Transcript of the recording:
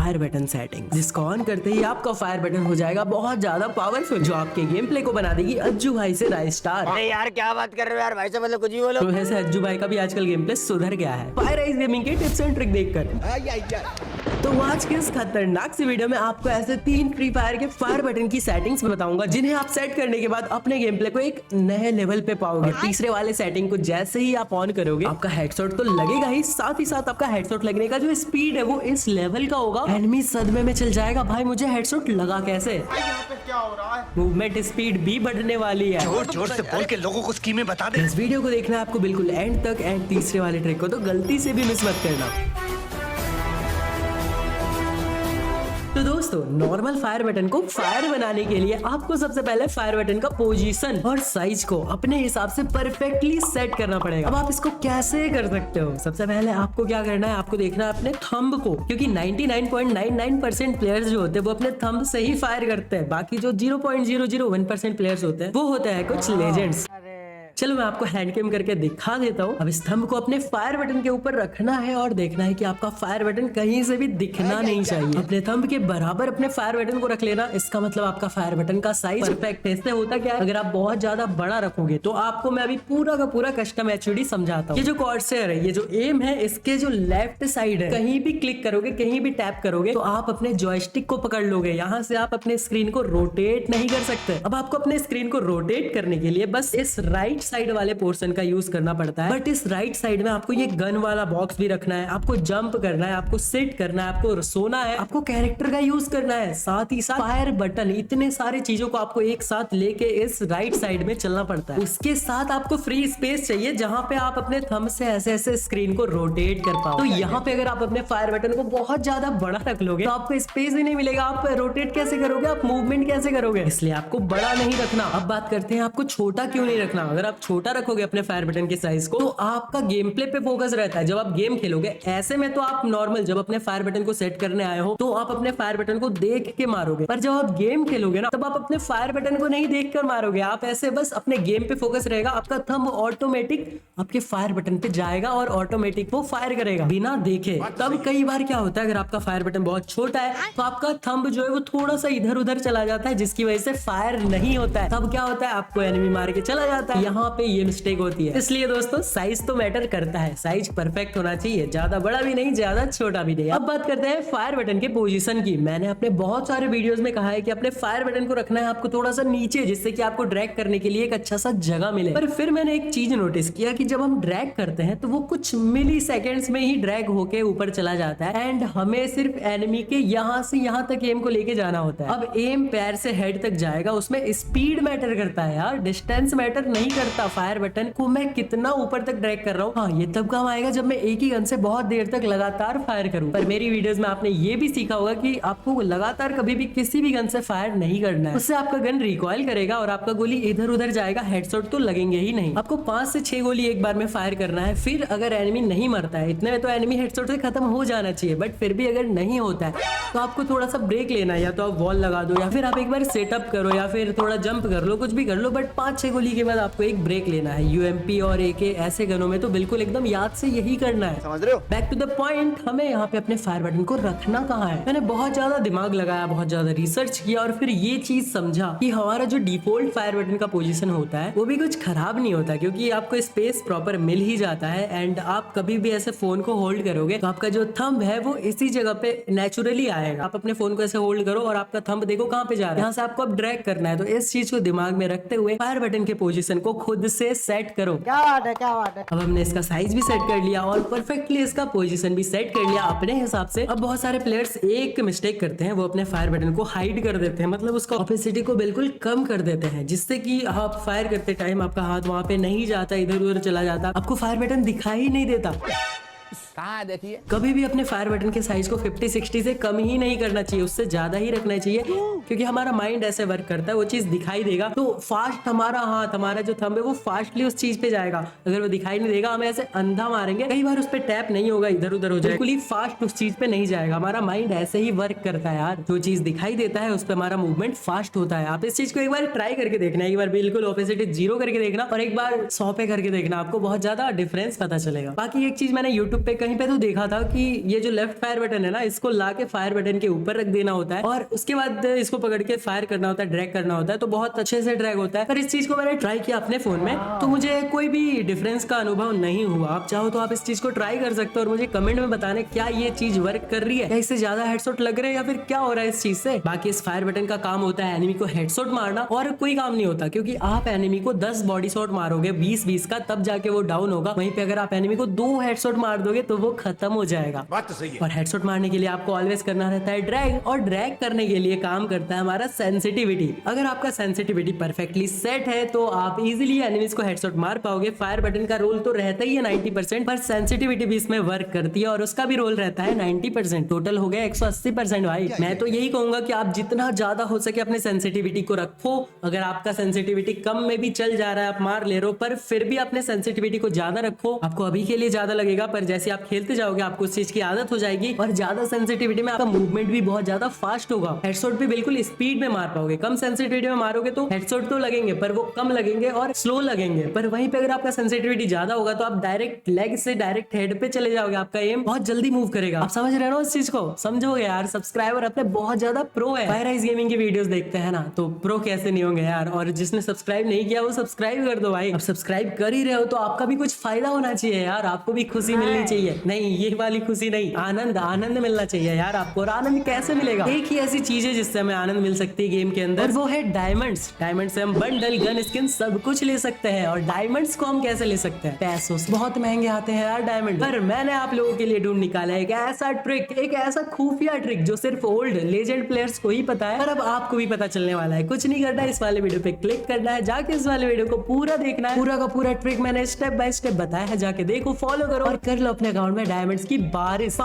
Fire button setting, जिसको on करते ही आपका फायर बटन हो जाएगा बहुत ज्यादा पावरफुल, जो आपके गेम प्ले को बना देगी अज्जू भाई से राइस स्टार। अरे यार क्या बात कर रहे हो यार, भाई से मतलब कुछ भी बोलो। तो वैसे अज्जू भाई का भी आजकल गेम प्ले सुधर गया है फायर आइज गेमिंग के टिप्स एंड ट्रिक देखकर। तो आज के इस खतरनाक सी वीडियो में आपको ऐसे 3 फ्री फायर के फायर बटन की सेटिंग्स बताऊंगा, जिन्हें आप सेट करने के बाद अपने गेम प्ले को एक नए लेवल पे पाओगे। तीसरे वाले सेटिंग को जैसे ही आप ऑन करोगे, आपका हेडशॉट तो लगेगा ही, साथ ही साथ आपका हेडशॉट लगने का जो स्पीड है वो इस लेवल का होगा, एनिमी सदमे में चल जाएगा, भाई मुझे हेडशॉट लगा कैसे। क्या हो रहा है? मूवमेंट स्पीड भी बढ़ने वाली है। जोर जोर से बोल के लोगों को स्कीमें बता दे। इस वीडियो को देखना है आपको बिल्कुल एंड तक, एंड तीसरे वाले ट्रिक को तो गलती से भी मिस मत करना। तो दोस्तों, नॉर्मल फायर बटन को फायर बनाने के लिए आपको सबसे पहले फायर बटन का पोजीशन और साइज को अपने हिसाब से परफेक्टली सेट करना पड़ेगा। अब आप इसको कैसे कर सकते हो? सबसे पहले आपको क्या करना है, आपको देखना है अपने थंब को, क्योंकि 99.99% प्लेयर्स जो होते हैं वो अपने थंब से ही फायर करते हैं। बाकी जो 0.001% प्लेयर्स होते हैं वो होते हैं कुछ लेजेंड्स। चलो मैं आपको हैंड कैम करके दिखा देता हूँ। अब स्तंभ को अपने फायर बटन के ऊपर रखना है और देखना है कि आपका फायर बटन कहीं से भी दिखना नहीं चाहिए। अपने थंब के बराबर अपने फायर बटन को रख लेना। इसका मतलब आपका फायर बटन का साइज परफेक्ट है। इससे होता क्या है, अगर आप बहुत ज्यादा बड़ा रखोगे तो आपको मैं अभी पूरा का पूरा कस्टम एचयूडी समझाता हूँ। ये जो कॉर्सेयर है, ये जो एम है, इसके जो लेफ्ट साइड है, कहीं भी क्लिक करोगे, कहीं भी टैप करोगे तो आप अपने जॉयस्टिक को पकड़ लोगे। यहाँ से आप अपने स्क्रीन को रोटेट नहीं कर सकते। अब आपको अपने स्क्रीन को रोटेट करने के लिए बस इस राइट साइड वाले पोर्शन का यूज करना पड़ता है। बट इस राइट साइड में आपको ये गन वाला बॉक्स भी रखना है, आपको जंप करना है, आपको सिट करना है, आपको सोना है, आपको कैरेक्टर का यूज करना है, साथ ही साथ फायर बटन, इतने सारे चीजों को आपको एक साथ लेके इस राइट साइड में चलना पड़ता है। उसके साथ आपको फ्री स्पेस चाहिए जहां पे आप अपने थंब से ऐसे ऐसे स्क्रीन को रोटेट कर पाओ। तो यहाँ पे अगर आप अपने फायर बटन को बहुत ज्यादा बड़ा रख लोगे तो आपको स्पेस ही नहीं मिलेगा। आप रोटेट कैसे करोगे, आप मूवमेंट कैसे करोगे? इसलिए आपको बड़ा नहीं रखना। अब बात करते हैं आपको छोटा क्यों नहीं रखना। अगर आप छोटा रखोगे अपने फायर बटन के साइज को तो आपका गेम प्ले पे फोकस रहता है। जब आप गेम खेलोगे ऐसे में तो आप नॉर्मल जब अपने फायर बटन को सेट करने आए हो तो आप अपने फायर बटन को देख के मारोगे, पर जब आप गेम खेलोगे ना तब आप अपने फायर बटन को नहीं देख कर मारोगे। आप ऐसे बस अपने गेम पे फोकस रहेगा, आपका थंब ऑटोमेटिक आपके फायर बटन पे जाएगा और ऑटोमेटिक वो फायर करेगा बिना देखे। तब कई बार क्या होता है, अगर आपका फायर बटन बहुत छोटा है तो आपका थंब जो है वो थोड़ा सा इधर उधर चला जाता है, जिसकी वजह से फायर नहीं होता है। तब क्या होता है, आपको एनिमी मार के चला जाता है। यहाँ पे ये मिस्टेक होती है। इसलिए दोस्तों, साइज तो मैटर करता है, साइज परफेक्ट होना चाहिए, ज्यादा बड़ा भी नहीं, ज्यादा छोटा भी नहीं। अब बात करते हैं फायर बटन के पोजीशन की। मैंने अपने बहुत सारे वीडियोस में कहा है कि अपने फायर बटन को रखना है आपको थोड़ा सा नीचे, जिससे कि आपको ड्रैग करने के लिए एक अच्छा सा जगह मिले। पर फिर मैंने एक चीज नोटिस किया कि जब हम ड्रैग करते हैं तो वो कुछ मिली सेकेंड्स में ही ड्रैग होके ऊपर चला जाता है, एंड हमें सिर्फ एनिमी के यहाँ से यहाँ तक एम को लेके जाना होता है। अब एम पैर से हेड तक जाएगा, उसमें स्पीड मैटर करता है यार, डिस्टेंस मैटर नहीं करता। फायर बटन को मैं कितना ऊपर तक ड्रैग कर रहा हूँ, हाँ ये तब काम आएगा जब मैं एक ही गन से बहुत देर तक लगातार फायर करूँ। पर मेरी वीडियोस में आपने ये भी सीखा होगा कि आपको लगातार कभी भी किसी भी गन से फायर नहीं करना है, उससे आपका गन रिकॉइल करेगा और आपका गोली इधर उधर जाएगा, हेडशॉट तो लगेंगे ही नहीं। आपको 5 से 6 गोली एक बार में फायर करना है। फिर अगर एनिमी नहीं मरता है, इतने में तो एनिमी हेडशॉट से खत्म हो जाना चाहिए, बट फिर भी अगर नहीं होता है तो आपको थोड़ा सा ब्रेक लेना है, या तो आप वॉल लगा दो, या फिर आप एक बार सेटअप करो, या फिर थोड़ा जंप कर लो, कुछ भी कर लो, बट 5-6 गोली के बाद आपको एक ब्रेक लेना है। यूएमपी और एके ऐसे गनों में तो बिल्कुल एकदम याद से यही करना है। समझ रहे हो? बैक टू द पॉइंट, हमें यहाँ पे अपने फायर बटन को रखना कहाँ है। मैंने बहुत ज्यादा दिमाग लगाया, बहुत ज्यादा रिसर्च किया और फिर ये चीज समझा कि हमारा जो डिफॉल्ट फायर बटन का पोजीशन होता है वो भी कुछ खराब नहीं होता, क्योंकि आपको स्पेस प्रॉपर मिल ही जाता है। एंड आप कभी भी ऐसे फोन को होल्ड करोगे तो आपका जो थंब है वो इसी जगह पे नेचुरली आएगा। आप अपने फोन को ऐसे होल्ड करो और आपका थंब देखो कहाँ पे जा रहा है, यहाँ से आपको अब ड्रैग करना है। तो इस चीज को दिमाग में रखते हुए फायर बटन के पोजीशन को खुद से सेट करो। क्या बात है, क्या बात है। अब हमने इसका साइज भी सेट कर लिया और परफेक्टली इसका पोजीशन भी सेट कर लिया अपने हिसाब से। अब बहुत सारे प्लेयर्स एक मिस्टेक करते हैं, वो अपने फायर बटन को हाइड कर देते हैं, मतलब उसका ऑपेसिटी को बिल्कुल कम कर देते हैं, जिससे कि आप फायर करते टाइम आपका हाथ वहां पे नहीं जाता, इधर उधर चला जाता, आपको फायर बटन दिखाई ही नहीं देता। कहाँ है देखिए। कभी भी अपने फायर बटन के साइज को 50-60 से कम ही नहीं करना चाहिए, उससे ज्यादा ही रखना चाहिए, क्योंकि हमारा माइंड ऐसे वर्क करता है, वो चीज दिखाई देगा तो फास्ट हमारा हाथ, हमारा जो थंब है वो फास्टली उस चीज पे जाएगा। अगर वो दिखाई नहीं देगा, हमें ऐसे अंधा मारेंगे, कई बार उस पे टैप नहीं होगा, इधर उधर हो जाएगा, बिल्कुल ही फास्ट उस चीज पे नहीं जाएगा। हमारा माइंड ऐसे ही वर्क करता है यार, जो चीज दिखाई देता है उस पे हमारा मूवमेंट फास्ट होता है। आप इस चीज को एक बार ट्राई करके देखना, एक बार बिल्कुल ऑपोजिट 0 करके देखना और एक बार 100 पे करके देखना, आपको बहुत ज्यादा डिफरेंस पता चलेगा। बाकी एक चीज मैंने यूट्यूब पे कहीं पे तो देखा था कि ये जो लेफ्ट फायर बटन है ना, इसको ला के फायर बटन के ऊपर रख देना होता है और उसके बाद इसको पकड़ के फायर करना होता है, ड्रैग करना होता है, तो बहुत अच्छे से ड्रैग होता है। पर इस चीज को मैंने ट्राई किया अपने फोन में तो मुझे कोई भी डिफरेंस का अनुभव नहीं हुआ। आप चाहो तो आप इस चीज को ट्राई कर सकते हो और मुझे कमेंट में बताने क्या ये चीज वर्क कर रही है, क्या इससे ज्यादा हेडशॉट लग रहे हैं या फिर क्या हो रहा है इस चीज से। बाकी इस फायर बटन का काम होता है एनिमी को हेडशॉट मारना और कोई काम नहीं होता, क्योंकि आप एनिमी को 10 बॉडी शॉट मारोगे 20-20 का, तब जाके वो डाउन होगा। वहीं पे अगर आप एनिमी को 2 हेडशॉट मार दोगे तो वो खत्म हो जाएगा। बात तो सही है। और हेडशॉट मारने के लिए आपको ऑलवेज करना रहता है ड्रैग, और ड्रैग करने के लिए काम करता है हमारा सेंसिटिविटी। अगर आपका सेंसिटिविटी परफेक्टली सेट है तो आप इजीली एनिमीज को हेडशॉट मार पाओगे। फायर बटन का रोल तो रहता ही है 90%, पर सेंसिटिविटी भी इसमें वर्क करती है और उसका भी रोल रहता है 90%। टोटल हो गया 180% भाई। मैं तो यही कहूंगा कि आप जितना ज्यादा हो सके अपने सेंसिटिविटी को रखो। अगर आपका सेंसिटिविटी कम में भी चल जा रहा है, आप मार ले रहे हो, पर फिर भी अपने सेंसिटिविटी को ज्यादा रखो। आपको अभी के लिए ज्यादा लगेगा, पर जैसे आप खेलते जाओगे आपको उस चीज की आदत हो जाएगी और ज्यादा सेंसिटिविटी में आपका मूवमेंट भी बहुत ज्यादा फास्ट होगा। हेडशॉट भी बिल्कुल स्पीड में मार पाओगे। कम सेंसिटिविटी में मारोगे तो हेडशॉट तो लगेंगे पर वो कम लगेंगे और स्लो लगेंगे। पर वहीं पे अगर आपका सेंसिटिविटी ज्यादा होगा तो आप डायरेक्ट लेग से डायरेक्ट हेड पे चले जाओगे। आपका एम बहुत जल्दी मूव करेगा। आप समझ रहे हो इस चीज को? समझोगे यार। सब्सक्राइबर अपने बहुत ज्यादा प्रो है। फायराइज गेमिंग की वीडियोस देखते हैं ना, तो प्रो कैसे नहीं होंगे यार। और जिसने सब्सक्राइब नहीं किया वो सब्सक्राइब कर दो भाई। अब सब्सक्राइब कर ही रहे हो तो आपका भी कुछ फायदा होना चाहिए यार। आपको भी खुशी मिलनी चाहिए। नहीं, ये वाली खुशी नहीं, आनंद आनंद मिलना चाहिए यार आपको। और आनंद कैसे मिलेगा? एक ही ऐसी चीज है जिससे हमें आनंद मिल सकती है गेम के अंदर, वो है डायमंड्स। डायमंड से हम बंडल, गन स्किन सब कुछ ले सकते हैं। और डायमंड्स को हम कैसे ले सकते हैं? पैसों से। बहुत महंगे आते हैं यार डायमंड। पर मैंने आप लोगों के लिए ढूंढ निकाला एक ऐसा ट्रिक, एक ऐसा खुफिया ट्रिक जो सिर्फ ओल्ड लेजेंड प्लेयर्स को ही पता है, पर अब आपको भी पता चलने वाला है। कुछ नहीं करना है, इस वाले वीडियो पे क्लिक करना है, जाके इस वाले वीडियो को पूरा देखना है। पूरा का पूरा ट्रिक मैंने स्टेप बाय स्टेप बताया है, जाके देखो, फॉलो करो और कर लो अपने अकाउंट में डायमंड्स की बारिश।